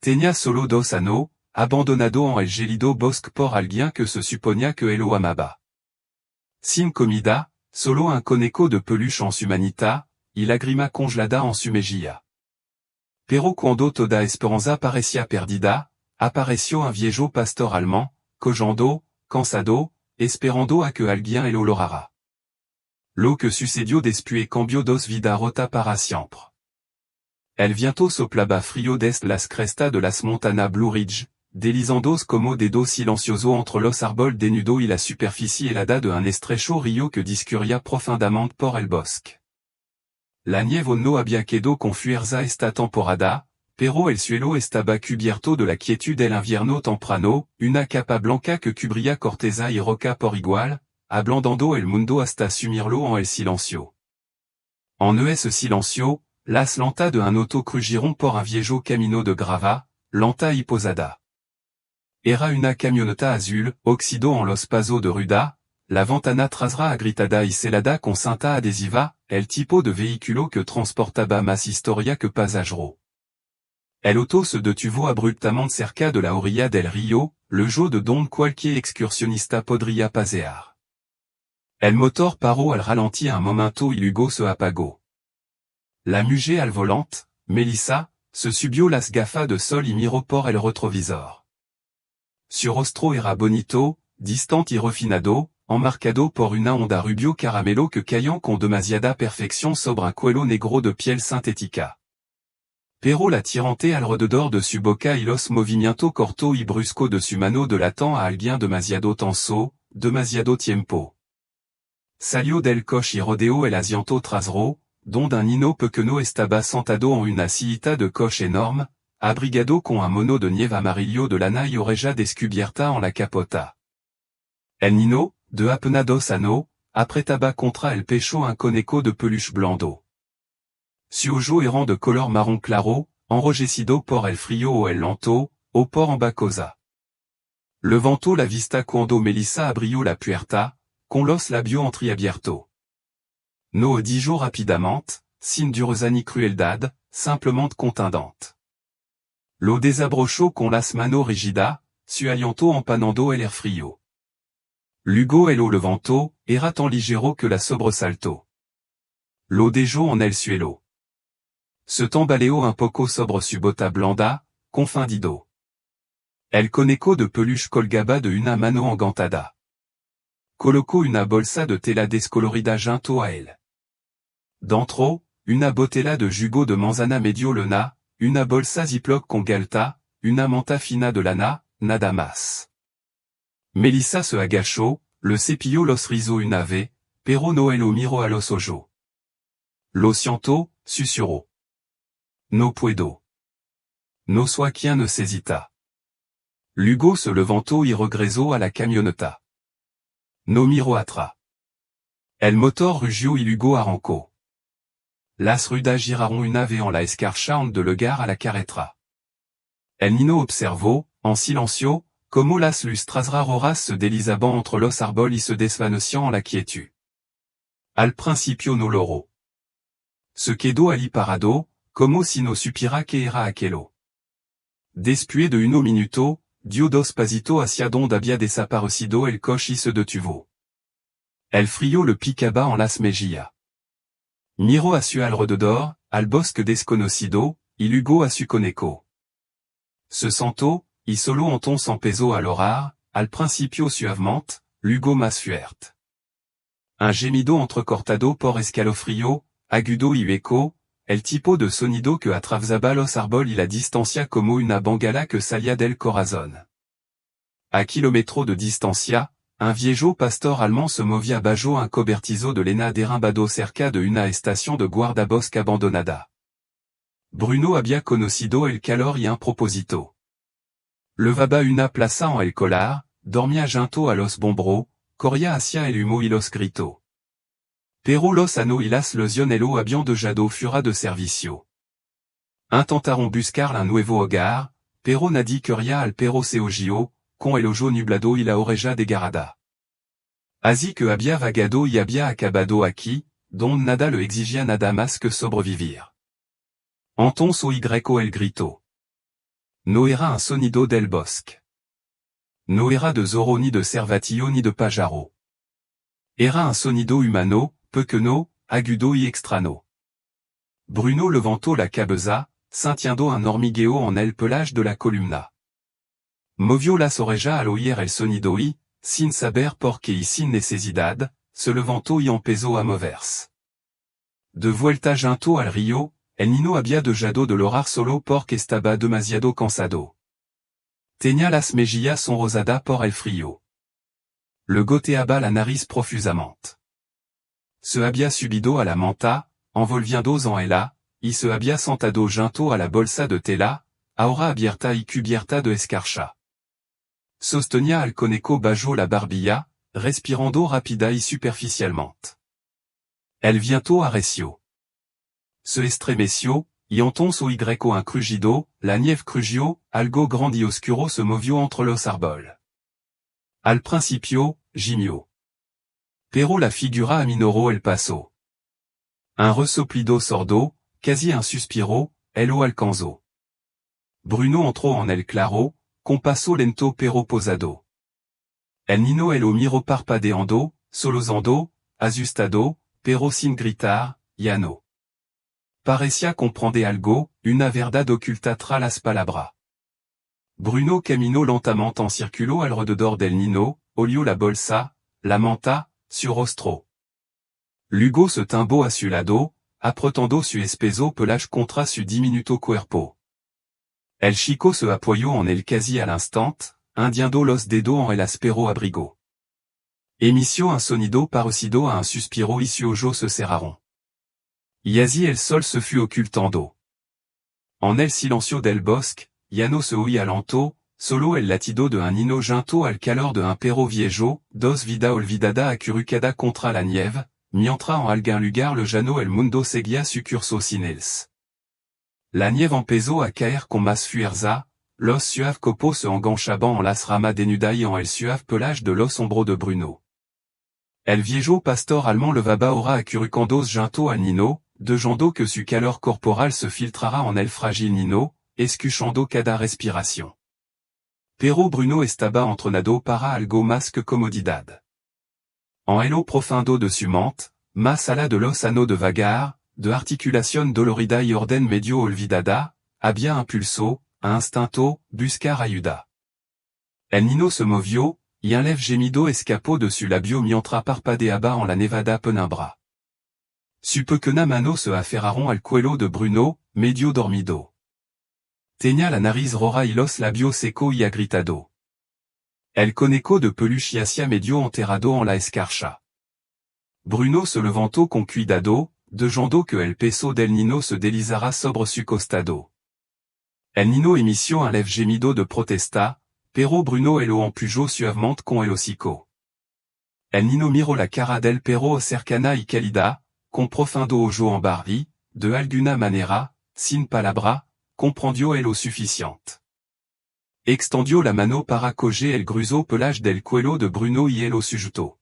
Tenia solo dos ano, abandonado en el gelido bosque por alguien que se suponía que lo amaba. Sin comida, solo un coneco de peluche en su manita, y lágrima congelada en su mejilla. Pero cuando toda esperanza parecía perdida, apareció un viejo pastor allemand, cojando, cansado, esperando a que alguien lo lograra. Lo que sucedió después cambió dos vida rota para siempre. El viento soplaba frío desde las crestas de las montanas Blue Ridge, deslizandos como dedos silencioso entre los árboles desnudos y la superficie helada de un estrecho río que discurría profundamente por el bosque. La nieve no había quedado con fuerza esta temporada, pero el suelo estaba cubierto de la quietud del invierno temprano, una capa blanca que cubría corteza y roca por igual, ablandando el mundo hasta sumirlo en el silencio. En ese silencio, las llantas de un auto crujiron por un viejo camino de grava, lenta y posada. Era una camioneta azul, oxidó en los pasos de ruda, la ventana trasera agritada y celada con cinta adhesiva, el tipo de vehículo que transportaba más historia que pasajero. El auto se detuvo abruptamente cerca de la orilla del río, le jeu de donde cualquier excursionista podría pasear. El motor paró al ralenti un momento y luego se apagó. La mujer al volante, Melissa, se subió las gafas de sol y miró por el retrovisor. Su rostro era bonito, distante y refinado, enmarcado por una onda rubio caramelo que caían con demasiada perfección sobre un cuello negro de piel sintética. Pero la tirante alrededor de su boca y los movimientos cortos y bruscos de su mano delatan a alguien demasiado tenso, demasiado tiempo. Salió del coche y rodeó el asiento trasero, donde un niño pequeño estaba sentado en una sillita de coche enorme, abrigado con un mono de nieve amarillo de lana y oreja descubierta en la capota. El niño, de apenas 2 años, apretaba contra el pecho un coneco de peluche blando. Su ojo era de color marrón claro, enrojecido por el frío o el lento, o por embacosa. Levantó la vista cuando Melissa abrió la puerta, con los labios entreabiertos. No dijo rapidamente, sin dureza ni crueldad, simplement contundente. Lo desabrochó con las manos rigidas, su aliento empanando el air frío. Luego lo levantó, era tan ligero que la sobresaltó. Lo dejó en el suelo. Se tambaleó un poco sobre su bota blanda, confundido. El coneco de peluche colgaba de una mano engantada. Colocó una bolsa de tela descolorida junto a él. Dentro, una botella de jugo de manzana medio luna, una bolsa ziploc con galta, una manta fina de lana, nada más. Melissa se agachó, le cepilló los rizos una vez, pero no lo miró a los ojos. Lo siento, susurró. No puedo. No soy quien necesita. Luego se levantó y regresó a la camioneta. No miró atrás. El motor rugió y luego arrancó. Las ruedas giraron una vez en la escarchante de lugar a la carretera. El niño observó, en silencio, como las lustras raras se deslizaban entre los árboles y se desvanecían en la quietud. Al principio no logró. Se quedó allí parado, como si no supiera que era aquello. Después de unos minutos, dio dos pasitos hacia donde había desaparecido el coche y se detuvo. El frío le picaba en las mejillas. Miró a su alrededor, al bosque desconocido, y luego a su coneco. Se sentó, y solo un ton se empezó a lograr, al principio suavemente, luego más fuerte. Un gemido entrecortado por escalofrío, agudo y hueco, el tipo de sonido que atravesaba los árboles y la distancia como una bengala que salía del corazón. A kilómetros de distancia, un viejo pastor allemand se movía bajo un cobertizo de lena derrumbado cerca de una estación de guardabosque abandonada. Bruno había conocido el calor y un propósito. Levaba una plaza en el colar, dormía junto a los bombros, corría hacia el humo y los gritos. Pero los años y las lesiones lo habían dejado fuera de servicio. Intentaron buscar un nuevo hogar, pero nadie quería al perro se ojo, con el ojo nublado y la oreja desgarrada. Así que había vagado y había acabado aquí, donde nada le exigía nada más que sobrevivir. Entonces el gritó. no era un sonido del bosque. No era de Zorro ni de Cervatillo ni de Pajaro. Era un sonido humano, pequeño, agudo y extraño. Bruno levantó la cabeza, sintiendo un hormigueo en el pelage de la columna. Movió las orejas al oír el sonido y, sin saber por qué y sin necesidad, se levantó y empezó a moverse. De vuelta junto al río, el niño había dejado de llorar solo porque estaba demasiado cansado. Tenía las mejillas sonrosadas por el frío. Le goteaba la nariz profusamente. Se había subido a la manta, envolviendo en ella, y se había sentado junto a la bolsa de tela, ahora abierta y cubierta de escarcha. Sostenía al conejo bajo la barbilla, respirando rápida y superficialmente. El viento arreció. Se estremeció, y entonces oigo un crujido, la nieve crujió, algo grande y oscuro se movió entre los árboles. Al principio, gimió. Pero la figura aminoró el paso. Un resoplido sordo, quasi un suspiro, el lo alcanzó. Bruno entró en el claro, con paso lento pero posado. El niño lo miró parpadeando, solozando, asustado, pero sin gritar, llano. Parecía comprender algo, una verdad oculta tras las palabras. Bruno caminó lentamente en círculo alrededor del niño, olió la bolsa, la manta, su rostro. Luego se tumbó a su lado, apretando su espeso pelage contra su diminuto cuerpo. El chico se apoyó en él casi al instant, hundiendo los dedos en el áspero abrigo. Emissió un sonido parecido a un suspiro y sus ojos se cerraron. Y así el sol se fut ocultando. En el silencio del bosque, llano se oía lento, solo el latido de un niño junto al calor de un perro viejo, dos vida olvidada acurrucada contra la nieve, mientras en algún lugar le llano el mundo seguía su curso sin ellos. La nieve empezó a caer con más fuerza, los suaves copos se enganchaban en las ramas denudas y en el suave pelage de los hombros de Bruno. El viejo pastor allemand levaba ahora acurrucandos junto al niño, dejando que su calor corporal se filtrara en el frágil niño, escuchando cada respiración. Pero Bruno estaba entrenado para algo más que comodidad. En el profundo de su mente, más allá de los años de vagar, de articulación dolorida y orden medio olvidada, había un pulso, un instinto, buscar ayuda. El niño se movió, y un leve gemido escapó de su labio mientras parpadeaba en la nevada penumbra. Su pequeña mano se aferraron al cuello de Bruno, medio dormido. Tenía la nariz roja y los labios secos y agritado. El conejo de peluche yacía medio enterrado en la escarcha. Bruno se levantó con cuidado, dejando que el peso del niño se deslizara sobre su costado. El niño emitió un leve gemido de protesta, pero Bruno lo empujó suavemente con el hocico. El niño miró la cara del perro cercana y cálida, con profundo ojo en Barbie, de alguna manera, sin palabra, comprendió lo suficiente. Extendió la mano para coger el grueso pelage del cuello de Bruno y lo sujetó.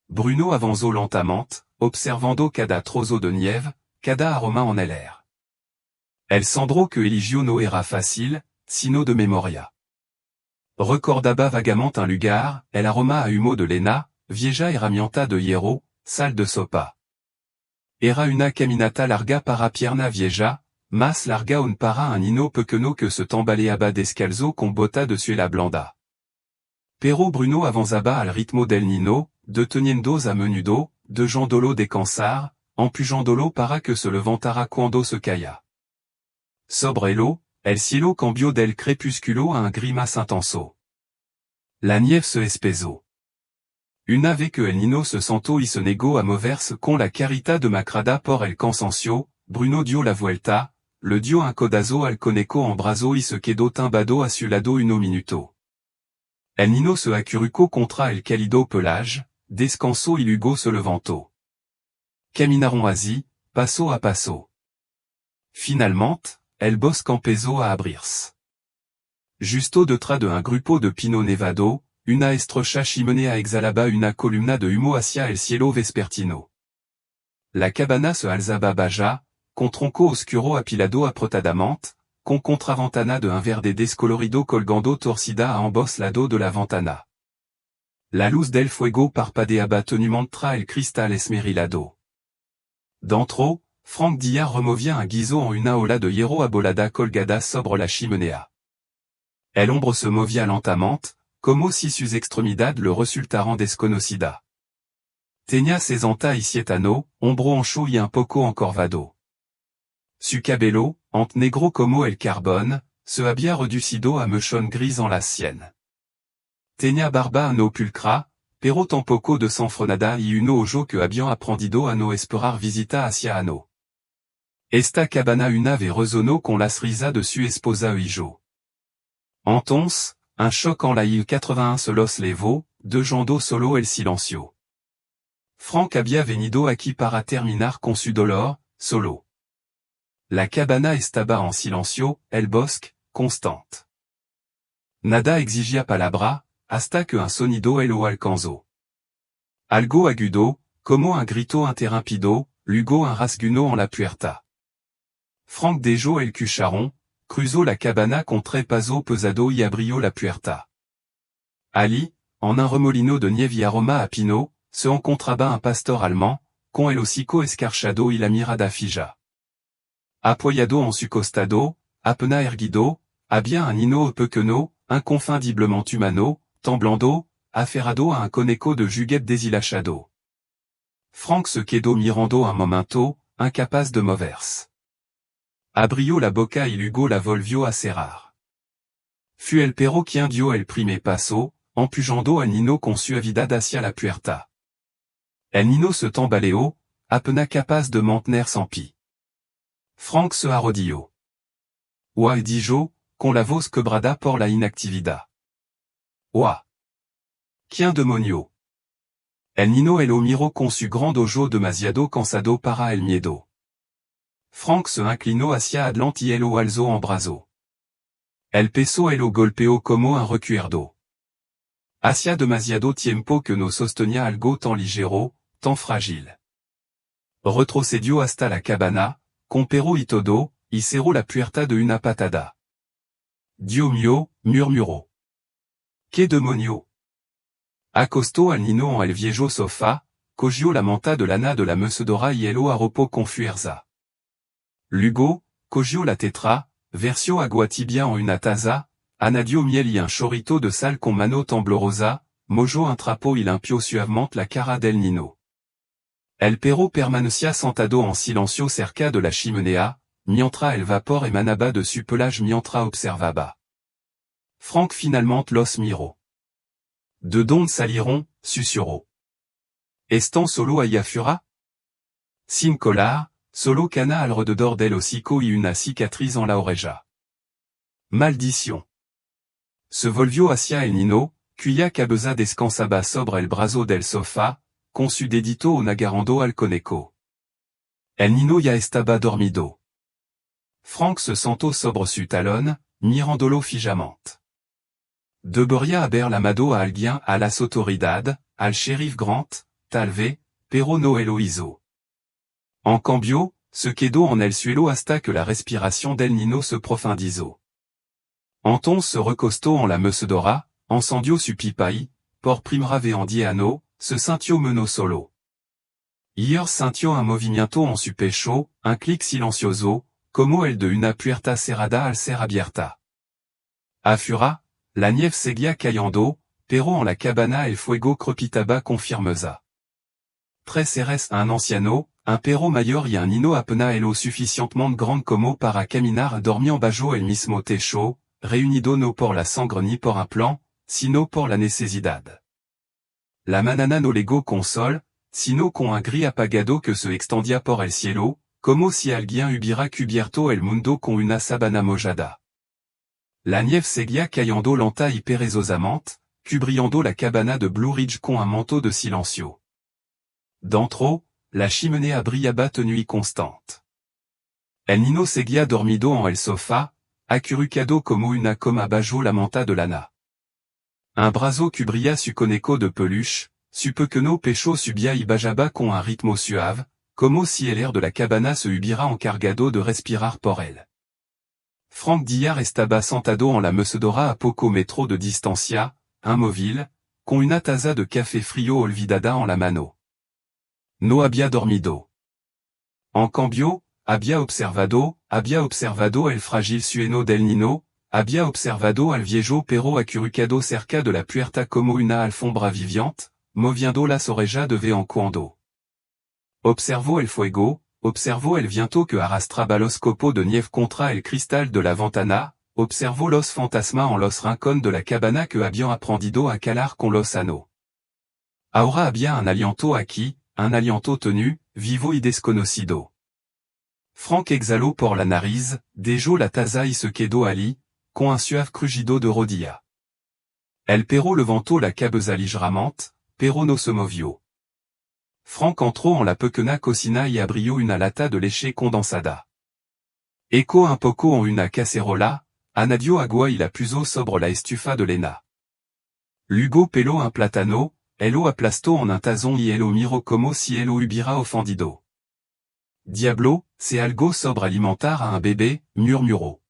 Bruno avanzó lentamente, observando cada trozo de nieve, cada aroma en el air. El sandro que eligió no era fácil, sino de memoria. Recordaba vagamente un lugar, el aroma a humo de lena, vieja herramienta de hierro, sal de sopa. Era una caminata larga para pierna vieja, más larga aún para un niño pequeño que se tambaleaba descalzo con bota de suela blanda. Pero Bruno avanzaba al ritmo del niño, deteniendo a menudo, dejándolo descansar, empujándolo para que se levantara cuando se caía. Sobre el cielo cambió del crepúsculo a un gris más intenso. La nieve se espesó. Una vez que el niño se sentó y se negó a moverse con la carita demacrada por el cansancio, Bruno dio la vuelta, le dio un codazo al conejo en brazo y se quedó tumbado a su lado unos minutos. El niño se acurrucó contra el cálido pelage, descansó y luego se levantó. Caminaron así, paso a paso. Finalmente, el bosque empezó a abrirse. Justo detrás de un grupo de pino nevado, una estrecha chimenea exhalaba una columna de humo hacia el cielo vespertino. La cabana se alzaba baja, con tronco oscuro apilado apretadamente, con contraventana de un verde descolorido colgando torsida a ambos lado de la ventana. La luz del fuego parpadeaba tenumente el cristal esmerilado. Dentro, Frank Díaz removia un guiso en una ola de hierro abolada colgada sobre la chimenea. El hombre se movia lentamente, como si sus extremidades le resultaran desconocida. Tenía sesenta y siete años, hombro ancho y un poco encorvado. Su cabello, ant negro como el carbón, se había reducido a mechón gris en la sienne. Tenía barba no pulcra, pero tampoco desenfrenada y uno ojo que habían aprendido a no esperar visita hacia ano. Esta cabana una vez resonó con las risas de su esposa e hijo. Entonces, un choc en la île 81 se los levó, dejando solo el silencio. Frank había venido aquí para terminar con su dolor, solo. La cabana estaba en silencio, el bosque, constante. Nada exigía palabra, hasta que un sonido lo alcanzó. Algo agudo, como un grito interrumpido, luego un rasguño en la puerta. Frank dejó el cucharón, cruzó la cabana con tres pasos pesado y abrió la puerta. Ali, en un remolino de nieve y aroma a pino, se encontraba un pastor allemand, con el hocico escarchado y la mirada fija. Apoyado en su costado, apenas erguido, había un hino pequeño, inconfundiblement humano, temblando, aferrado a un coneco de juguete deshilachado. Frank se quedó mirando un momento, incapaz de moverse. Abrió la boca y luego la volvió a cerrar. Fue el perro quien dio el primer paso, empujando al nino con suavidad hacia la puerta. El nino se tambaleó, apenas capaz de mantenerse en pie. Frank se arrodilló. Oa dijo, con la voz quebrada por la inactividad. Oa. ¿Quién demonio? El nino lo miró con su grand ojo demasiado cansado para el miedo. Frank se inclinó hacia adelante y lo alzó en brazo. El peso lo golpeó como un recuerdo. Hacía demasiado tiempo que no sostenía algo tan ligero, tan frágil. Retrocedió hasta la cabana, con perro y todo, y cerró la puerta de una patada. Dios mío, murmuró. ¿Qué demonio? Acostó al nino en el viejo sofá, cogió la manta de lana de la mecedora y lo arropó con fuerza. Luego, cogió la tetra, versió agua tibia en una taza, añadió miel y un chorrito de sal con mano temblorosa, mojó un trapo y limpió suavemente la cara del nino. El perro permanecía sentado en silencio cerca de la chimenea, mientras el vapor emanaba de su pelage mientras observaba. Frank finalmente los miró. ¿De dónde salieron? Susurró. ¿Están solo allá afuera? Sin collar, solo cana alrededor del hocico y una cicatriz en la oreja. Maldición. Se volvió hacia el nino, cuya cabeza descansaba sobre el brazo del sofá, con su dedito agarrando al coneco. El nino ya estaba dormido. Frank se sentó sobre su talón, mirándolo fijamente. Debería haber llamado a alguien a las autoridades, al sheriff Grant, tal vez, pero no lo hizo. En cambio, se quedó en el suelo hasta que la respiración del nino se profundizó. Entonces se recostó en la mecedora, encendió su pipa y, por primera vez en 10 años, se sintió menos solo. Hier sintió un movimiento en su pecho, un clic silencioso, como el de una puerta cerrada al ser abierta. Afuera, la nieve seguía cayendo, pero en la cabana el fuego crepitaba con firmeza. Tres seres un anciano, un perro mayor y un nino apenas lo suficientemente grande como para caminar dormían bajo el mismo techo, reunido no por la sangre ni por un plan, sino por la necesidad. La manana no legó con sol, sino con un gris apagado que se extendía por el cielo, como si alguien hubiera cubierto el mundo con una sábana mojada. La nieve seguía cayendo lenta y perezosamente, cubriendo la cabana de Blue Ridge con un manteau de silencio. Dentro, la chimenea brillaba tenue constante. El nino seguía dormido en el sofá, acurrucado como una coma bajo la manta de lana. Un brazo cubría su coneco de peluche, su pequeño pecho subía y bajaba con un ritmo suave, como si el air de la cabana se hubiera encargado de respirar por él. Frank Dillard estaba sentado en la mecedora a poco metro de distancia, immóvil, con una taza de café frío olvidada en la mano. No había dormido. En cambio, había observado el frágil sueno del Nino, había observado al viejo perro acurrucado cerca de la puerta como una alfombra viviente, moviendo las orejas de vez en cuando. Observó el fuego, observó el viento que arrastraba los copos de nieve contra el cristal de la ventana, observó los fantasmas en los rincones de la cabana que habían aprendido a calar con los anos. Ahora había un aliento aquí, un aliento tenu, vivo y desconocido. Frank exhaló por la nariz, dejó la taza y se quedó allí, con un suave crujido de rodilla. El perro levantó la cabeza ligeramente, pero no se movió. Frank entró en la pequeña cocina y abrió una lata de leche condensada. Echó un poco en una cacerola, añadió agua y la puso sobre la estufa de lena. Luego peló un plátano, el lo aplastó en un tazón y el lo miró como si el lo hubiera ofendido. Diablo, c'est algo sobre alimentar a un bébé, murmuró.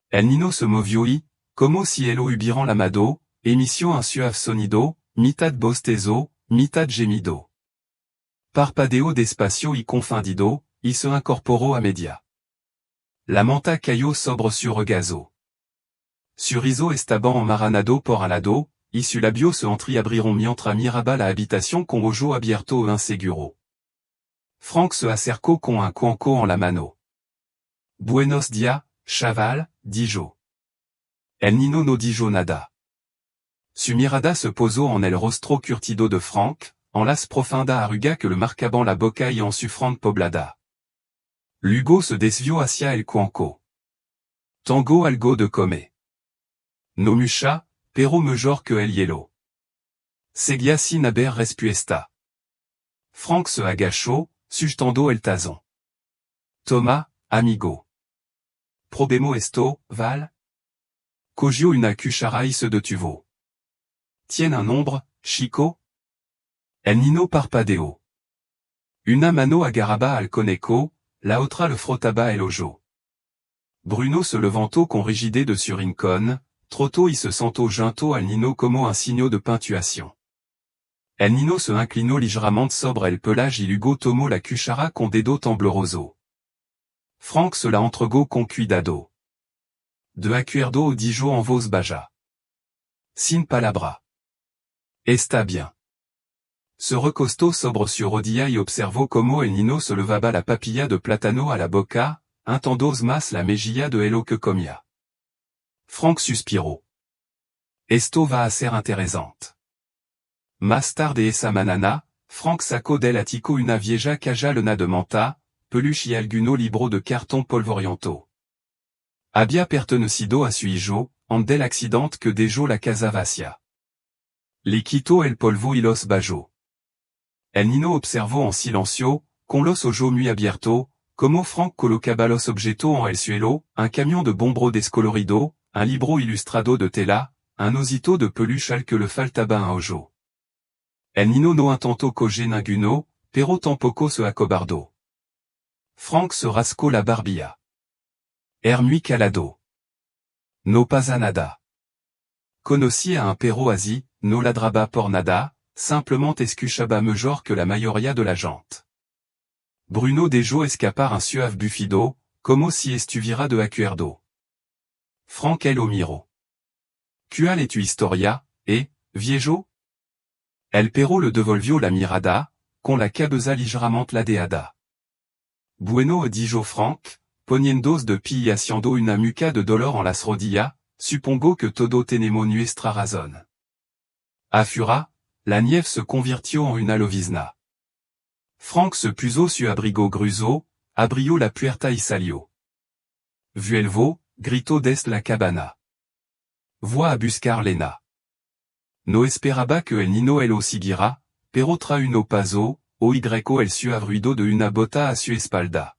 El Nino se movió y, como si el lo hubieran lamado, emitió un suave sonido, mitad bostezo, mitad gemido. Parpadeó despacio y confundido, y se incorporó a media. La manta cayó sobre su regazo. Su riso estaba enmaranado por al lado, y su labio se entreabrieron mientras miraba la habitación con ojo abierto e inseguro. Frank se acercó con un cuenco en la mano. Buenos días, chaval, dijo. El Nino no dijo nada. Su mirada se posó en el rostro curtido de Frank, en las profunda arruga que le marcaban la boca y en su frente poblada. Luego se desvió hacia el cuenco. Tengo algo de comer. No mucha, pero mejor que el hielo. Seguía sin haber respuesta. Frank se agachó, sustentando el tazón. Toma, amigo. Probemos esto, Val. Cogió una cuchara y se detuvo. Tiene un nombre, chico? El Nino parpadeó. Una mano agarraba al coneco, la otra le frotaba el ojo. Bruno se levantó con rigidez de su rincón, trottó y se sentó junto al Nino como un signo de puntuación. El Nino se inclinó ligeramente sobre el pelage y Hugo tomó la cuchara con dedo tembloroso. Frank se la entregó con cuidado. De acuerdo dijo en voz baja. Sin palabra. Está bien. Se recostó sobre su rodilla y observó como el Nino se levaba la papilla de plátano a la boca, intentando más la mejilla de lo que comía. Frank suspiró. Esto va a ser interesante. Más tarde esa mañana, Frank sacó del ático una vieja caja llena de manta, peluche y alguno libro de cartón polvoriento. Había pertenecido a su hijo, en del accidente que dejó la casa vacía. Le quitó el polvo y los bajó. El Nino observó en silencio, con los ojos muy abiertos, como Frank colocaba los objetos en el suelo, un camión de bombro descolorido, un libro ilustrado de tela, un osito de peluche al que le faltaba un ojo. El Nino no intentó coger ninguno, pero tampoco se acobardó. Frank se rascó la barbilla. Muy calado. No pasa nada. Conocí a un perro así, no ladraba por nada, simplement escuchaba mejor que la mayoría de la gente. Bruno dejó escapar un suave bufido, como si estuviera de acuerdo. Frank lo miró. ¿Cuál es tu historia, viejo? El perro le devolvió la mirada, con la cabeza ligeramente ladeada. Bueno dijo Frank, poniendo de pie y haciendo una mueca de dolor en las rodillas, supongo que todo tenemos nuestra razón. Afura, la nieve se convirtió en una llovizna. Frank se puso su abrigo grueso, abrió la puerta y salió. Vuelvo, gritó desde la cabana. Voy a buscar Lena. No esperaba que el Nino lo siguiera, pero tra uno paso, el suave ruido de una bota a su espalda.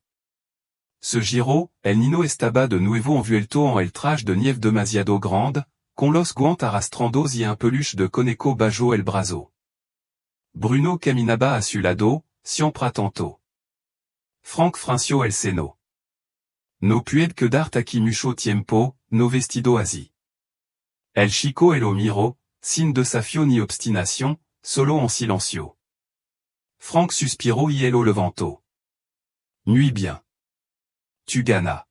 Se giró, el Nino estaba de nuevo envuelto en el traje de nieve demasiado grande, con los guantes arrastrandos y un peluche de coneco bajo el brazo. Bruno caminaba a su lado, siempre atento. Frank frunció el seno. No pued que dart aquí mucho tiempo, no vestido así. El chico el miro, sin desafio ni obstination, solo en silencio. Frank suspiró y el levantó. Nuit bien. Tu gana.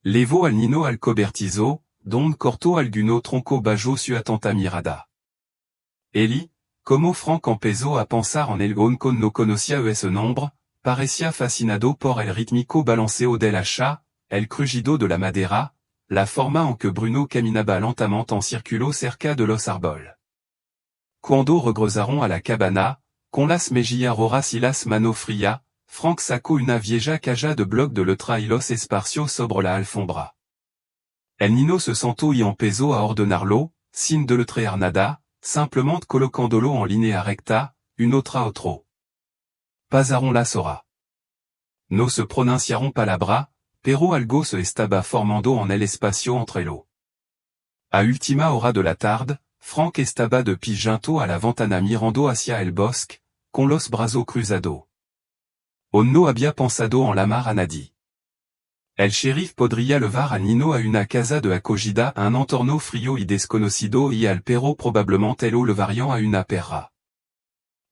Levo al nino al cobertizo, don corto alguno tronco bajo su atenta mirada. Eli, como Frank empezó a pensar en el con no conocía ese nombre, parecía fascinado por el rítmico balanceo del hacha, el crujido de la madera, la forma en que Bruno caminaba lentement en circulo cerca de los árboles. Cuando regresaron a la cabana, con las mejillas y las manos frías, Frank sacó una vieja caja de blocs de letra y los esparció sobre la alfombra. El nino se sentó y empezó a ordenarlo, sin deletrear nada, simplement colocándolo en línea recta, une otra otro. Pasaron las horas. No se pronunciaron palabra, pero algo se estaba formando en el espacio entre ellos. A última hora de la tarde, Frank estaba de pie junto a la ventana mirando hacia el bosque, con los brazos cruzados. On no había pensado en la mar a nadie. El sheriff podría llevar al nino a una casa de acogida un entorno frío y desconocido y al perro probablemente lo llevarían a una perra.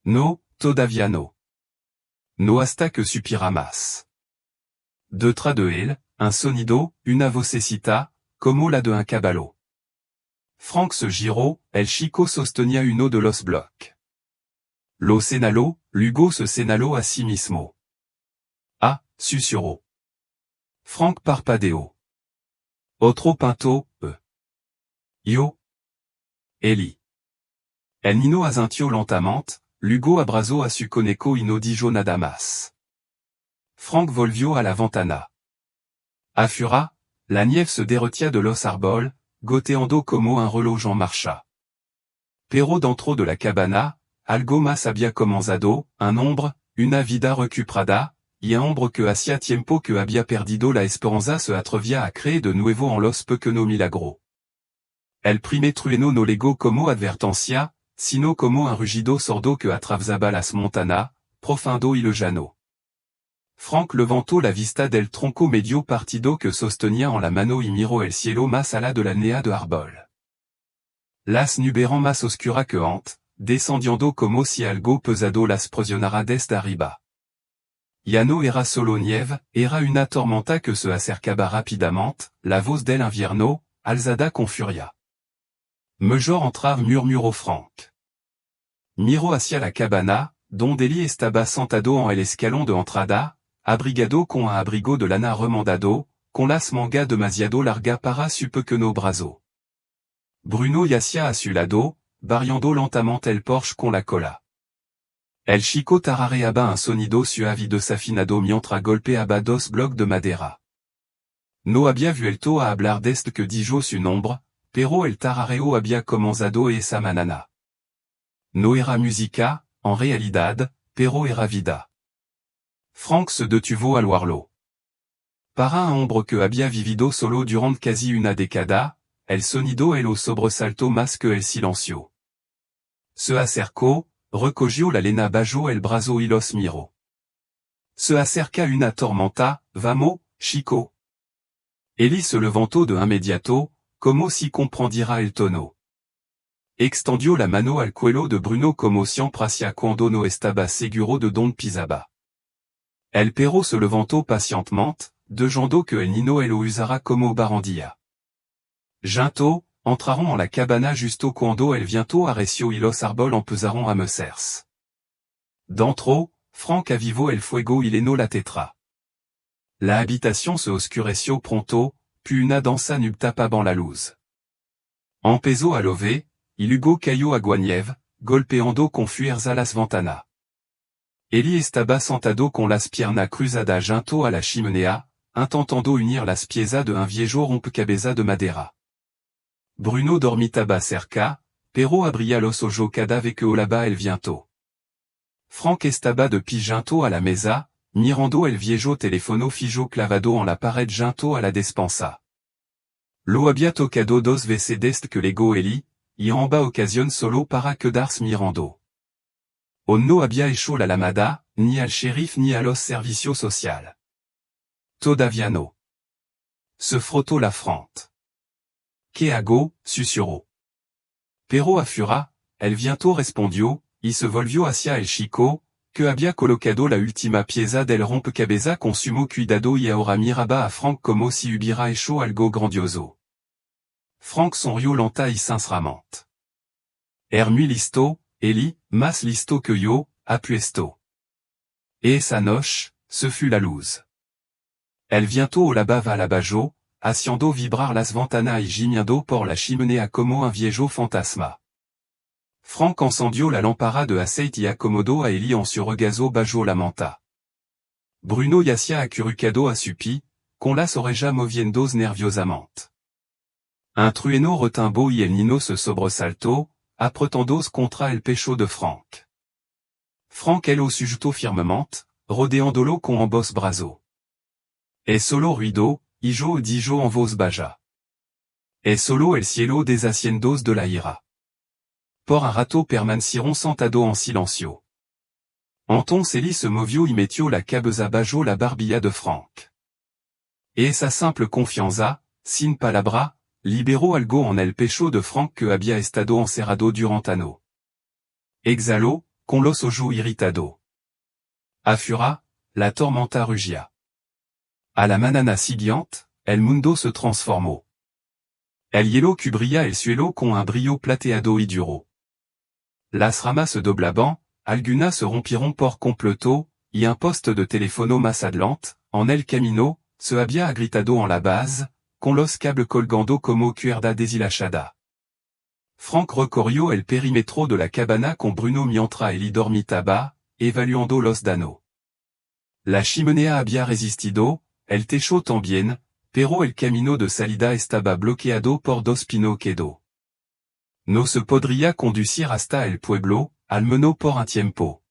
No, todavía no. No hasta que supiera más. Detrás de él, un sonido, una vocecita, como la de un caballo. Frank se giró, el chico sostenía uno de los blocs. Lo señaló, luego se señaló a sí mismo. Ah, susurró. Frank parpadeó. Otro pinto, Yo. Eli. El nino asintió lentamente, luego abrazó a su conejo y no dijo nada más. Frank volvió a la ventana. Afura, la nieve se derretía de los árboles, goteando como un reloj en marcha. Pero dentro de la cabana, algo más había comenzado, un hombre, una vida recuperada, y un hombre que hacía tiempo que había perdido la esperanza se atrevía a creer de nuevo en los pequeños milagros. El primer trueno no llegó como advertencia, sino como un rugido sordo que atravesaba las montañas, profundo y lejano. Frank levantó la vista del tronco medio partido que sostenía en la mano y miró el cielo más allá de la nea de árbol. Las nubes eran más oscuras que antes, descendiendo como si algo pesado las presionara desde arriba. Ya no era solo nieve, era una tormenta que se acercaba rápidamente, la voz del invierno, alzada con furia. Mejor entrar, murmuró Frank. Miró hacia la cabana, donde Eli estaba sentado en el escalón de entrada, abrigado con un abrigo de lana remendado, con las mangas demasiado largas para su pequeño brazo. Bruno yacía a su lado, barriendo lentamente el porche con la cola. El chico tarareaba un sonido suave y desafinado mientras golpeaba dos blocs de madera. No había vuelto a hablar desde que dijo su nombre, pero el tarareo había comenzado esa mañana. No era música, en realidad, pero era vida. Frank se detuvo al oírlo. Para un hombre que había vivido solo durante casi una década, el sonido lo sobresaltó más que el silencio. Se acercó, recogió la lena bajo el brazo y los miró. Se acerca una tormenta, vamos, chico. Eli se levantó de inmediato, como si comprendiera el tono. Extendió la mano al cuello de Bruno como siempre hacía cuando no estaba seguro de dónde pisaba. El perro se levantó pacientemente, dejando que el nino lo usara como barandilla. Juntos, entraron en la cabana justo cuando el viento arreció y los árboles empezaron a mecerse. Dentro, Frank avivó el fuego y llenó la tetra. La habitación se oscureció pronto, puis una danza nub tapaban la luz. Empezó a llover, y luego cayó agua nieve, golpeando con fuerza las ventanas. Eli estaba sentado con las piernas cruzadas junto a la chimenea, intentando unir las piezas de un viejo rompecabezas de madera. Bruno dormitaba cerca, pero abría los ojos cada vez que olaba el viento. Frank estaba de pie junto a la mesa, mirando el viejo teléfono fijo clavado en la pared junto a la despensa. Lo había tocado dos veces desde que llegó Eli, y en ambas ocasiones solo para quedarse mirando. On no había hecho la llamada, ni al sheriff ni a los servicios sociales. Todavía no. se frotto la frente. Che ago, sussurrò. Pero affura, el viento respondio, y se volvió hacia el chico, que había colocado la última pieza del rompecabezas con sumo cuidado y ahora miraba a Frank como si hubiera hecho algo grandioso. Frank sonrió lenta y sinceramente. Muy listo, Eli, más listo que yo, apuesto. Et esa noche, ce fut la luz. El viento la bava la bajo, haciendo vibrar las ventanas y gimiendo por la chimenea como un viejo fantasma. Frank encendió la lámpara de aceite y acomodó a Eli en su regazo bajo la manta. Bruno yacía acurrucado a su pie, con las orejas moviendo nerviosamente. Un trueno retumbó y el niño se sobresaltó, apretando contra el pecho de Frank. Frank lo sujetó firmemente, rodeándolo con ambos brazos. Es solo ruido, y yo dijo en voz baja. Es solo el cielo deshaciéndose de la ira. Por un rato permanecieron sentados en silencio. Entonces Eli se movió y metió la cabeza bajo la barbilla de Frank. Et esa simple confianza, sin palabra, liberó algo en el pecho de Frank que había estado encerrado durante años. Exhaló, con los ojos irritados. Affura, la tormenta rugía. A la mañana siguiente, el mundo se transformó. El hielo cubría el suelo con un brillo plateado y duro. Las ramas se doblaban, algunas se rompieron por completo, y un poste de teléfono más adelante, en el camino, se había agrietado en la base, con los cables colgando como cuerda deshilachada. Frank recorrió el perímetro de la cabana con Bruno mientras Eli dormitaba, evaluando los daños. La chimenea había resistido, el techo también, pero el camino de salida estaba bloqueado por dos pinos quedó. No se podría conducir hasta el pueblo, al menos por un tiempo.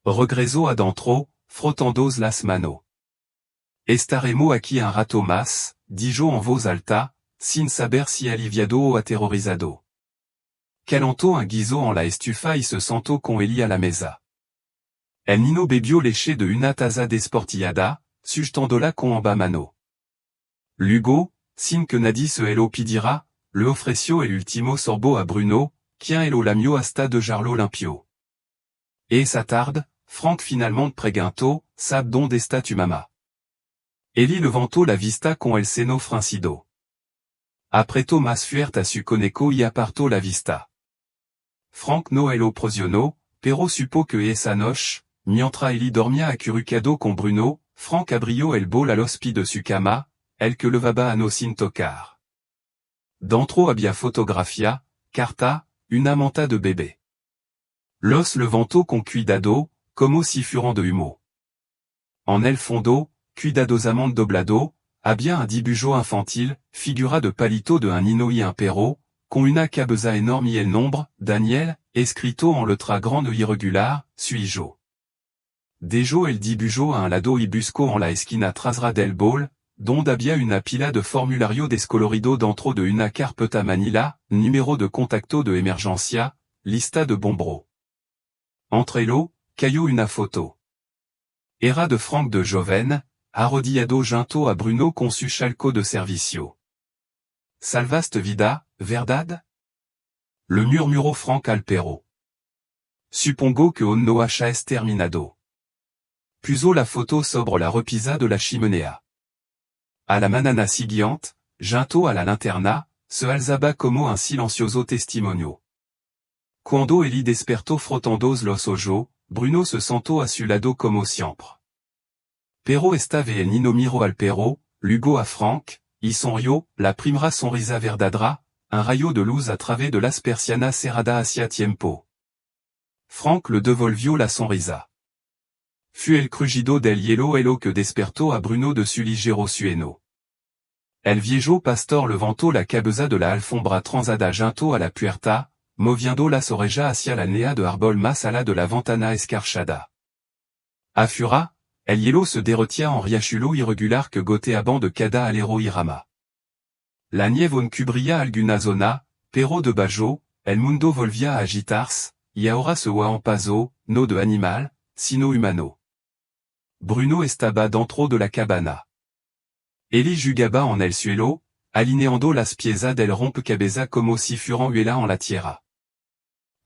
Regresó adentro, frotando las manos. Estaremos aquí un rato más, dijo en voz alta, sin saber si aliviado o aterrorizado. Calentó un guiso en la estufa y se sentó con Eli a la mesa. El niño bebió leche de una taza desportillada, sustentándola con ambas manos. Luego, sin que nadie se lo pidiera, le ofreció el último sorbo a Bruno, quien lo lamió hasta dejarlo limpio. Esa tarde, Frank finalmente preguntó, ¿sabe dónde está tu mamá? Eli levantó la vista con el seno fruncido. Apretó más fuerte a su conejo y apartó la vista. Frank no lo presionó, pero supo que esa noche, mientras Eli dormía acurrucado con Bruno, Frank abrió el bol a los pies de su cama, el que levaba a no sin tocar. Dentro había fotografía, carta, una manta de bebé. Los levantó con cuidado, como si fueran de humo. En el fondo, cuidadosamente doblado, había un dibujo infantil, figura de palito de un niño y un perro, con una cabeza énorme y el nombre, Daniel, escrito en letra grande irregular, suis yo. Dejó el dibujo a un lado y buscó en la esquina trasera del bol, donde había una pila de formulario descolorido dentro de una carpeta manila, número de contacto de emergencia, lista de bombro. Entre elo, cayó una foto. Era de Frank de joven, arrodillado junto a Bruno con su chalco de servicio. Salvaste vida, verdad? Le murmuró Frank al perro. Supongo que on no has terminado. Puso la foto sobre la repisa de la chimenea. A la mañana siguiente, junto a la linterna, se alzaba como un silencioso testimonio. Cuando Eli despertó frotando los ojos, Bruno se sentó a su lado como siempre. Pero esta vez el niño miró al perro, luego a Frank, y sonrió, la primera sonrisa verdadera, un rayo de luz a través de las persianas cerradas hacia tiempo. Frank le devolvió la sonrisa. Fue el crujido del hielo que despertó a Bruno de su ligero sueño. El viejo pastor levantó la cabeza de la alfombra transada junto a la puerta, moviendo las orejas hacia la nea de árbol más allá de la ventana escarchada. Affura, el hielo se derretía en riachuelo irregular que goteaban de cada alero y rama. La nieve no cubría alguna zona, pero debajo, el mundo volvía a agitarse, y ahora se oía un paso, no de animal, sino humano. Bruno estaba dentro de la cabana. Eli jugaba en el suelo, alineando las piezas del rompecabezas como si fueran en la tierra.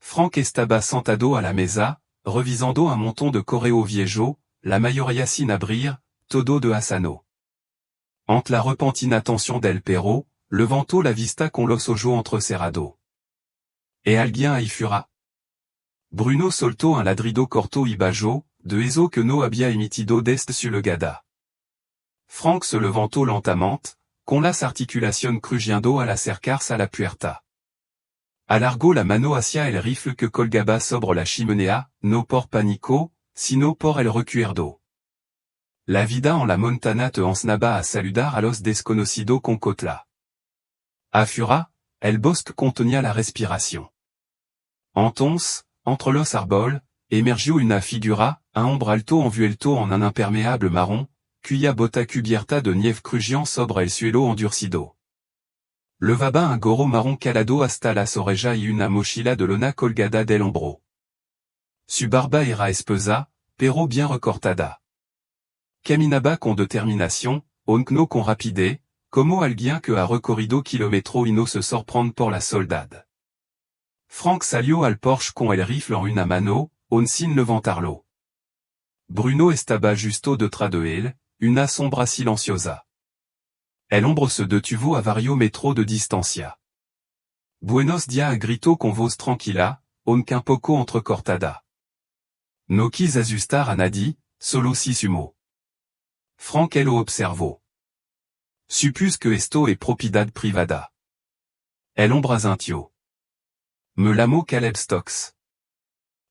Frank estaba sentado a la mesa, revisando un montón de correo viejo, la mayoría sin abrir, todo de Asano. Ante la repentina tensión del perro, levantó la vista con los ojos entrecerrados. ¿E alguien ahí fuera? Bruno soltó un ladrido corto y bajo, de eso que no había emitido desde sur le gada. Frank se levantó lentamente, con las articulaciones crujiendo al acercarse a la puerta. Alargó la mano hacia el rifle que colgaba sobre la chimenea, no por pánico, sino por el recuerdo. La vida en la montana te ensnaba a saludar a los desconocidos con cotla. Afura, el bosque contenía la respiración. Entonces, entre los árboles, emergió una figura, un hombre alto envuelto en un imperméable marron, cuya bota cubierta de nieve crujiant sobre el suelo endurcido. Levaba un gorro marrón calado hasta las orejas y una mochila de lona colgada del hombro. Su barba era espesa, pero bien recortada. Caminaba con determinación, aunque no con rapidez, como alguien que ha recorrido kilómetros y no se sorprende por la soledad. Frank salió al porche con el rifle en una mano, aun sin levantarlo. Bruno estaba justo detrás de él, una sombra silenciosa. El hombre se detuvo a varios metros de distancia. Buenos días gritó con voz tranquila, aunque un poco entrecortada. No quis asustar a nadie, solo si sumo. Frank lo observó. Supus que esto es propiedad privada. El hombre asintió. Me llamó Caleb Stokes.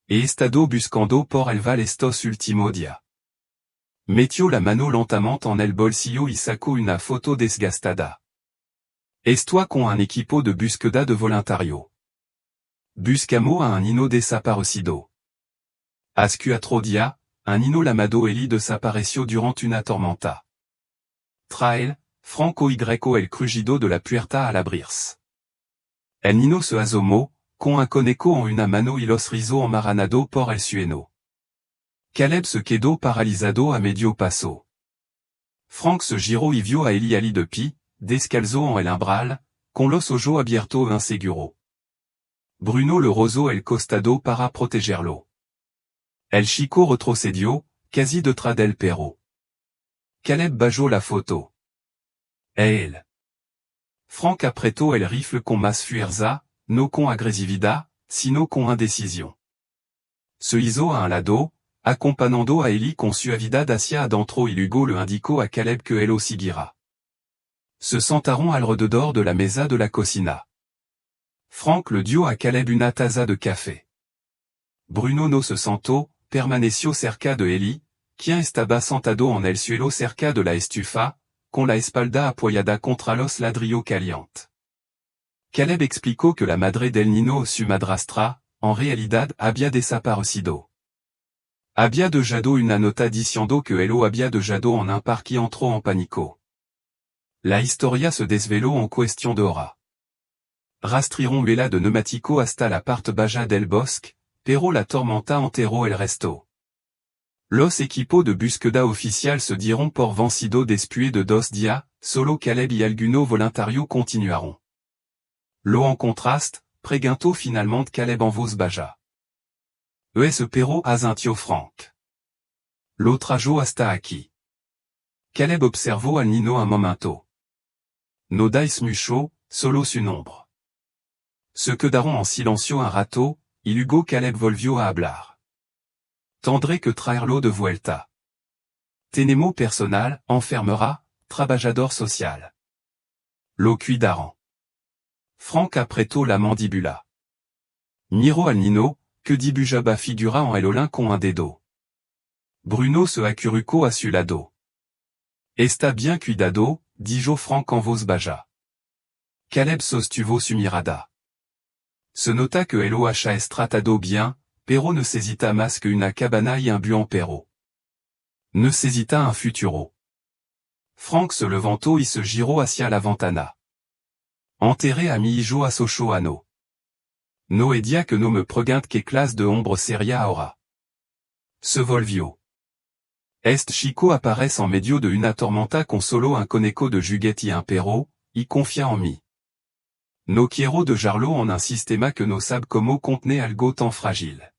He estado buscando por el val estos últimos días. Metió la mano lentamente en el bolsillo y sacó una foto desgastada. Estoy con un equipo de búsqueda de voluntario. Buscamos a un niño desaparecido. Hace 4 días, un niño llamado Eli desapareció durante una tormenta. Trail, Franco y el crujido de la puerta al abrirse. El niño se asomó, con un conejo en una mano y los rizos enmaranados por el sueno. Caleb se quedó paralizado a medio paso. Frank se giró y vio a Eli ali de pie, descalzo en el umbral, con los ojos abiertos inseguro. Bruno le rozó el costado para protegerlo. El chico retrocedió, casi detrás del perro. Caleb bajó la foto. Él. Frank apretó el rifle con más fuerza, no con agresividad, sino con indecisión. Se hizo a un lado, acompañando a Eli con suavidad hacia adentro y luego le indicó a Caleb que él lo siguiera. Se sentaron alrededor de la mesa de la cocina. Frank le dio a Caleb una taza de café. Bruno no se sentó, permaneció cerca de Eli, quien estaba sentado en el suelo cerca de la estufa, con la espalda apoyada contra los ladrillos calientes. Caleb explicó que la madre del niño su madrastra, en realidad había desaparecido. Había dejado una nota diciendo que él había dejado en un parque y entró en pánico. La historia se desveló en cuestión de horas. Rastrieron vela de neumático hasta la parte baja del bosque, pero la tormenta enterró el resto. Los equipos de búsqueda oficial se dieron por vencidos después de 2 días, solo Caleb y algunos voluntarios continuaron. Lo en contraste, preguntó finalmente Caleb en voz baja. Es pero asintió Frank. Lo trajo hasta aquí. Caleb observó al niño un momento. No dais mucho, solo su nombre. Se quedaron en silencio un rato, y luego Caleb volvió a hablar. Tendré que traerlo de vuelta. Tenemos personal, enfermera, trabajador social. Lo cuidaron. Frank apretó la mandíbula. Miró al niño, que dibujaba figura en el olin con un dedo. Bruno se acurrucó a su lado. Está bien cuidado, dijo Frank en voz baja. Caleb sostuvo su mirada. Se nota que el OH es tratado bien, pero necesita más que una cabana y un buen perro. Necesita un futuro. Frank se levantó y se giró hacia la ventana. Enterré a mi hijo a Sochoano. No he dia que no me pregunte qué clase de hombre sería ahora. Se volvió. Est Chico apparaissent en medio de una tormenta con solo un coneco de juguete y un perro, y confia en mí. No quiero de jarlo en un sistema que no sabe como contenait algo tan fragile.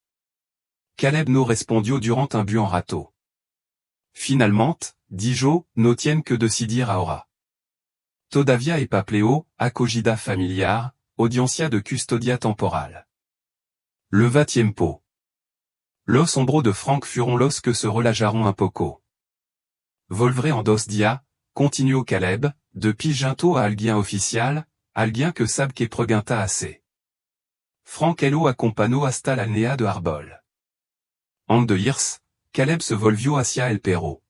Caleb no respondió durant un bu en râteau. Finalement, dijo, no tiene que decidir ahora. Todavía e papleo, acogida familiar, audiencia de custodia temporal. Leva tiempo. Los hombros de Frank furon los que se relajaron un poco. Volveré en dos dia, continuó Caleb, de piginto a alguien oficial, alguien que sabe que pregunta assez. Frank lo acompañó hasta la aldea de Arbol. En de irs, Caleb se volvió hacia el perro.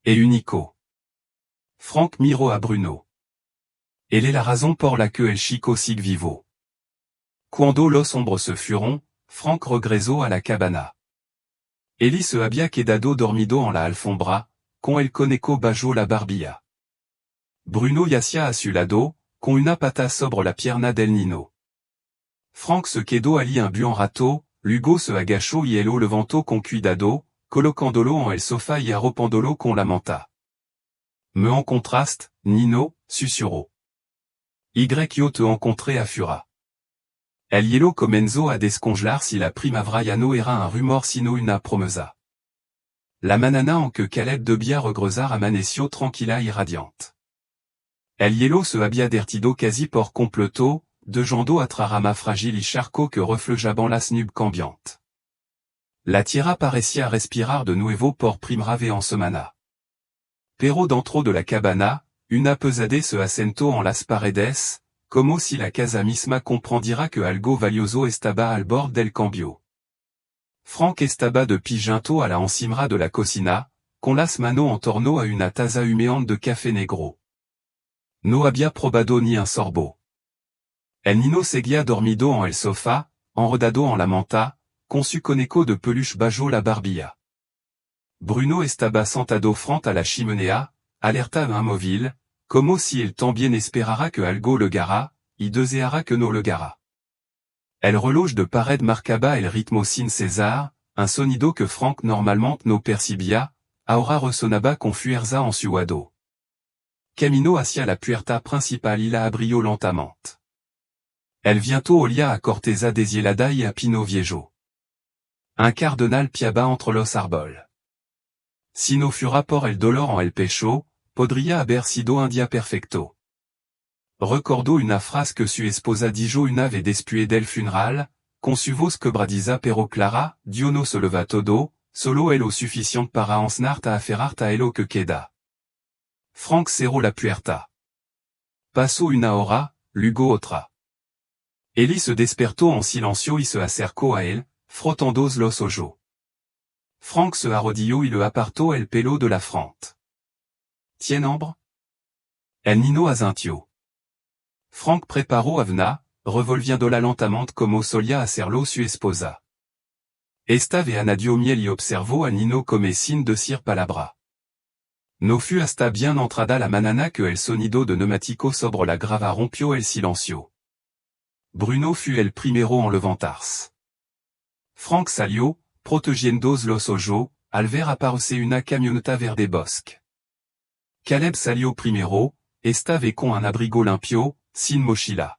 Et unico. Frank miró a Bruno. Elle est la raison por la que el chico sigue vivo. Cuando los hombres se furon, Frank regresó a la cabana. Eli se había quedado dormido en la alfombra, con el coneco bajo la barbilla. Bruno yacía a su lado, con una pata sobre la pierna del nino. Frank se quedó allí un bu en râteau, Lugo se agachó y lo levantó con cuidado, colocándolo en el sofá y arropándolo con la manta. Me en contraste, Nino, susurró. Yo te encontré a Fura. El hielo comenzó a descongelar si la primavera ya no era un rumor sino una promesa. La manana en que Caleb debía regresar amaneció tranquila y radiante. El hielo se había dertido casi por completo, dejando a rama frágil y charco que reflejaban las nubes cambiantes. La tierra parecía respirar de nuevo por primera vez en semana. Pero dentro de la cabana, una pesade se asentó en las paredes, como si la casa misma comprendiera que algo valioso estaba al bord del cambio. Frank estaba de piginto a la encimera de la cocina, con las manos en torno a una taza humeante de café negro. No había probado ni un sorbo. El nino seguía dormido en el sofá, enredado en la manta, con su coneco de peluche bajo la barbilla. Bruno estaba sentado frente a la chimenea, alerta e immóvil, como si él también esperara que algo le gara, y deseara que no le gara. El reloj de pared marcaba el ritmo sin cesar, un sonido que Frank normalmente no percibía, ahora resonaba con fuerza en su oído. Caminó hacia la puerta principal y la abrió lentamente. El viento olía a corteza deshielada y a pino viejo. Un cardenal piaba entre los árboles. Si no fuera por el dolor en el pecho, podría haber sido un día perfecto. Recordó una frase que su esposa dijo una vez después del funeral, con su voz quebradiza pero clara, Dios no se leva todo, solo es lo suficiente para enseñarte a aferrarte a lo que queda. Frank cerró la puerta. Pasó una hora, luego otra. Eli se despertó en silencio y se acercó a él, frotando los ojos. Frank se arrodilló y le apartó el pelo de la frente. Tien hombre? El nino asintió. Frank preparó avena, revolviéndola lentamente como solía hacerlo su esposa. Esta vez añadió miel y observó al nino como sin decir palabra. No fue hasta bien entrada la manana que el sonido de neumático sobre la grava rompió el silencio. Bruno fut el primero en levantarse. Frank salió, protegiendo los ojos, al ver aparecer una camioneta verde bosque. Caleb salió primero, esta vez con un abrigo limpio, sin mochila.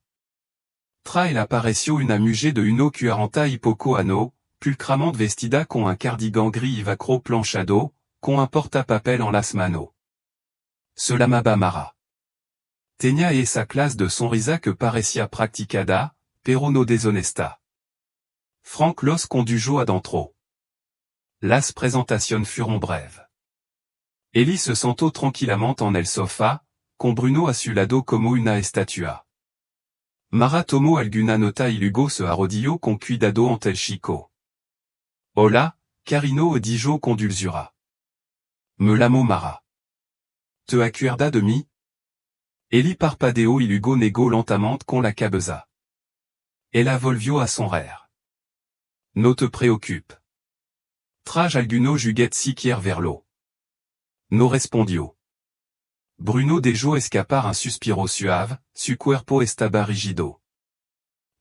Trail apareció una mujer de 1,40 y poco ano, pulcramente vestida con un cardigan gris y vaquero planchado, con un portapapel en las manos. Se llamaba Mara. Tenía esa clase de sonrisa que parecía practicada, pero no deshonesta. Frank los condujo adentro. Las presentaciones fueron breves. Eli se sentó tranquilamente en el sofá, con Bruno a su lado como una estatua. Mara tomó alguna nota y luego se arrodilló con cuidado ante el chico. Hola, Carino dijo con dulzura. Me llamo Mara. ¿Te acuerdas de mí? Eli parpadeó y luego negó lentamente con la cabeza. Ella volvió a sonreír. No te preocupes. Traje algunos juguetes siquiera verlo. No respondió. Bruno dejó escapar un suspiro suave, su cuerpo estaba rígido.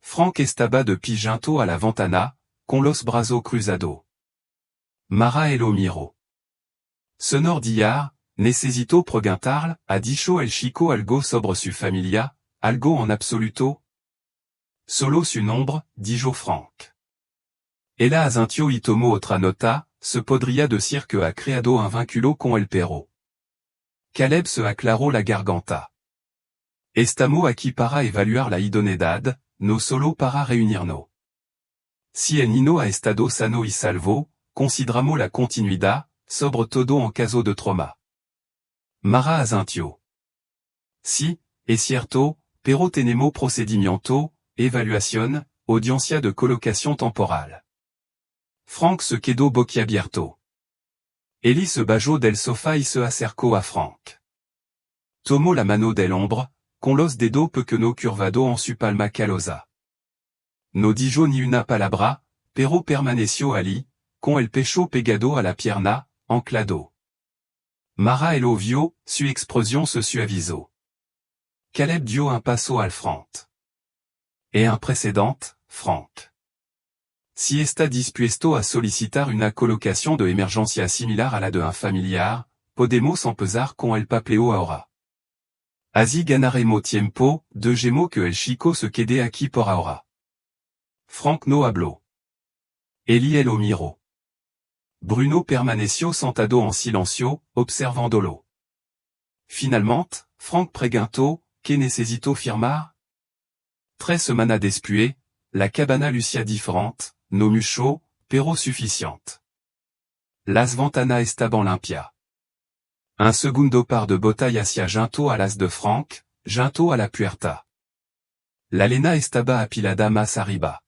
Frank estaba de piginto a la ventana, con los brazos cruzados. Mara lo miró. Sonor diar, necessito preguntarle, a dicho el chico algo sobre su familia, algo en absoluto? Solo su nombre, dijo Frank. Ella asintio y tomó otra nota, se podría decir que ha creado un vínculo con el perro. Caleb se aclaró la garganta. Estamos aquí para evaluar la idoneidad, no solo para reunirnos. Si el niño ha estado sano y salvo, consideramos la continuidad, sobre todo en caso de trauma. Mara asintio. Sí, es cierto, pero tenemos procedimiento, evaluación, audiencia de colocación temporal. Frank se quedó boquiabierto. Ellie se bajó del sofá y se acercó a Frank. Tomó la mano del hombre, con los dedos pequeños curvado en su palma calosa. No dijo ni una palabra, pero permaneció allí, con el pecho pegado a la pierna, anclado. Mara lo vio, su expresión se suavizó. Caleb dio un paso al frente. Et un précédent, Frank. Si está dispuesto a solicitar una colocación de emergencia similar a la de un familiar, podemos empezar con el papeleo ahora. Así ganaremos tiempo, dejemos que el chico se quede aquí por ahora. Frank no habló. Ellie lo miró. Bruno permaneció sentado en silencio, observándolo. Finalmente, Frank preguntó, ¿qué necesito firmar? 3 semanas después, la cabana lucía diferente, no mucho, pero suficiente. Las ventanas estaban limpias. Un segundo par de botas hacia junto a las de Frank, junto a la puerta. La lena estaba apilada más arriba.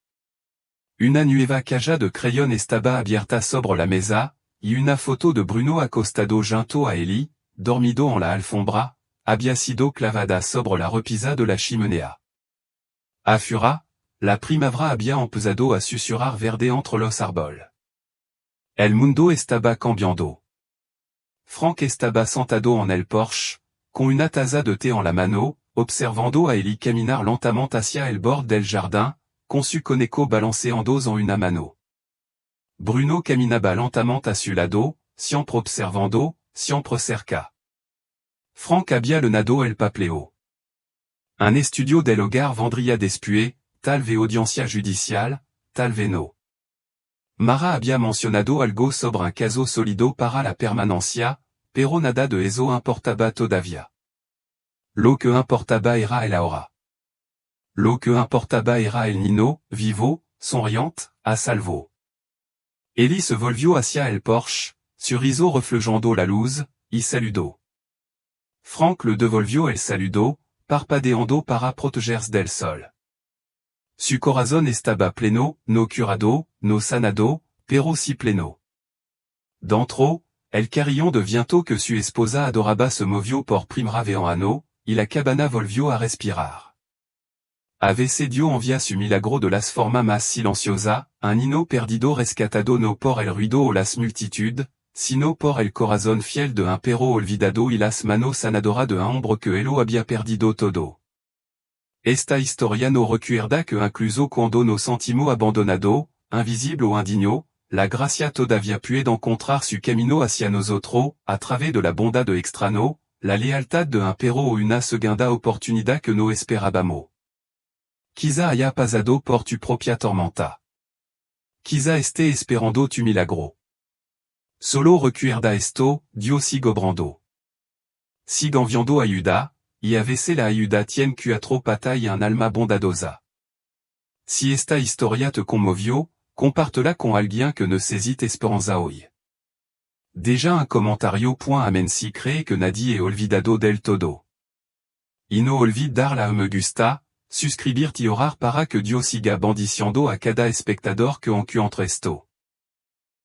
Una nueva caja de crayon estaba abierta sobre la mesa, y una foto de Bruno acostado junto a Ellie, dormido en la alfombra, había sido clavada sobre la repisa de la chimenea. Afura, la primavera había empezado a susurrar verde entre los árboles. El mundo estaba cambiando. Frank estaba sentado en el porche, con una taza de té en la mano, observando a Ellie caminar lentement hacia el bord del jardin, con su conejo balanceando en una mano. Bruno caminaba lentement a su lado, siempre observando, siempre cerca. Frank había llenado el papeleo. Un estudio del hogar vendría después, tal vez audiencia judicial, tal vez no. Mara había mencionado algo sobre un caso sólido para la permanencia, pero nada de eso importaba todavía. Lo que importaba era el ahora. Lo que importaba era el niño, vivo, sonriente, a salvo. Ellie se volvió hacia el porche, su riso reflejando la luz, y saludó. Frank le devolvió el saludo, parpadeando para protegerse del sol. Su corazón estaba pleno, no curado, no sanado, pero sí pleno. Dentro, el carillon de viento que su esposa adoraba se movió por primera vez en ano, y la cabana volvió a respirar. Avese dio envía su milagro de las forma más silenciosa, un niño perdido rescatado no por el ruido o las multitud, sino por el corazón fiel de un perro olvidado y las manos sanadoras de un hombre que él había perdido todo. Esta historia no recuerda que incluso cuando nos sentimos abandonado, invisible o indigno, la gracia todavía puede encontrar su camino hacia nosotros, a través de la bondad de extraño, la lealtad de un perro o una segunda oportunidad que no esperábamos. Quizá haya pasado por tu propia tormenta. Quizá esté esperando tu milagro. Solo recuerda esto, Dios sigue obrando. Sigue enviando ayuda, y a veces la ayuda tiene cuatro patas y un alma bondadosa. Si esta historia te conmovió, compártela con alguien que necesite esperanza hoy. Deja un comentario amen si cree que nadie he olvidado del todo. Y no olvide dar la me gusta, suscribirte y orar para que Dios siga bendiciendo a cada espectador que encuentre esto.